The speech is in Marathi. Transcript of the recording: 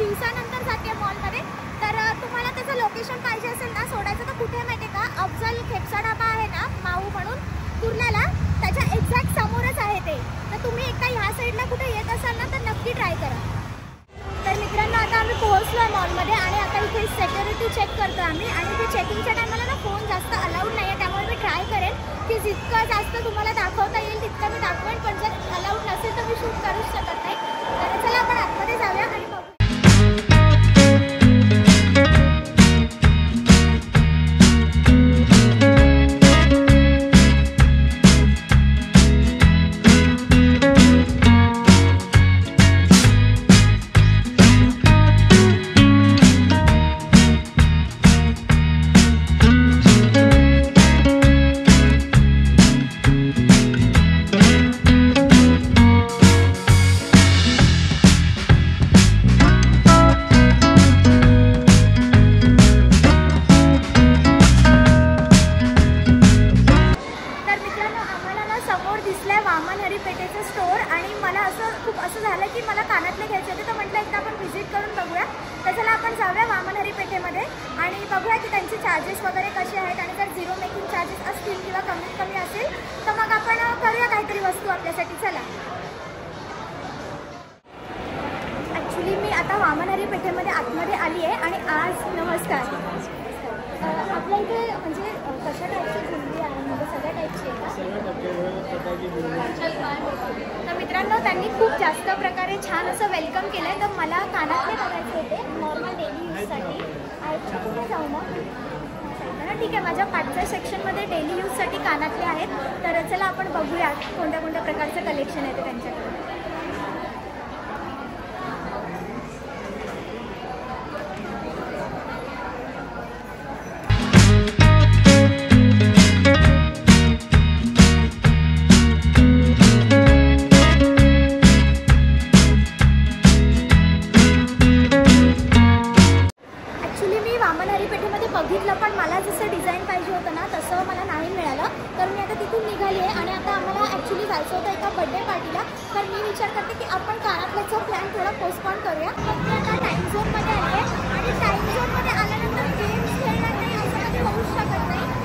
दिवसानंतर जाते मॉलमध्ये. तर तुम्हाला त्याचं लोकेशन पाहिजे असेल ना सोडायचं तर कुठे माहिती आहे का, अफजल खेपसा ढाबा आहे ना माऊ म्हणून कुर्ल्याला, त्याच्या एक्झॅक्ट समोरच आहे ते. तर तुम्ही एकदा ह्या साईडला कुठे येत असाल ना तर नक्की ट्राय करा. तर मित्रांनो आता आम्ही पोहोचलो आहे मॉलमध्ये आणि आता इथे सिक्युरिटी चेक करतो आम्ही. आणि ते चेकिंगच्या टायमाला ना फोन जास्त अलाउड नाही आहे, त्यामुळे मी ट्राय करेन की जितकं जास्त तुम्हाला दाखवता येईल तितकं मी दाखवेन. पण जर अलाउड नसेल तर मी शूट करूच शकत नाही. तर चला आपण आतमध्ये जाऊया आणि बघू. स्टोर आणि मला खूप असं झालं की मला कानातले घ्यायचे होते. तर म्हटलं एकदा आपण व्हिजिट करून बघूया. तर चला आपण जाऊया वामनहरी पेठेमध्ये आणि बघूया की त्यांचे चार्जेस वगैरे कसे आहेत. आणि जर झिरो मेकिंग चार्जेस असतील किंवा कमीत कमी असेल तर मग आपण करूया काहीतरी वस्तू आपल्यासाठी. चला. ॲक्च्युली मी आता वामनहरी पेठेमध्ये आतमध्ये आली आहे आणि आज नमस्कार आपल्या इथे म्हणजे कशा टाईपची झुंबी आहे, म्हणजे सगळ्या टाईपची आहे का? तर मित्रांनो त्यांनी खूप जास्त प्रकारे छान असं वेलकम केलं आहे. तर मला कानातले बघायचे होते नॉर्मल डेली यूजसाठी. आयच्या कुठे जाऊ मग? ठीक आहे, माझ्या 5व्या सेक्शनमध्ये डेली यूजसाठी कानातले आहेत. तर चला आपण बघूया कोणत्या कोणत्या प्रकारचं कलेक्शन आहे ते त्यांच्याकडे. बघितलं पण मला जसं डिझाईन पाहिजे होतं ना तसं मला नाही मिळालं. तर मी आता तिथून निघाली आहे आणि आता आम्हाला ॲक्च्युली जायचं होतं एका बड्डे पार्टीला. तर मी विचार करते की आपण कानातल्याचा प्लॅन थोडा पोस्टपोन करूया. मग मी आता टाईम झोनमध्ये आले आणि टाईम झोनमध्ये आल्यानंतर गेम्स खेळणार नाही असं कधी होऊच शकत नाही.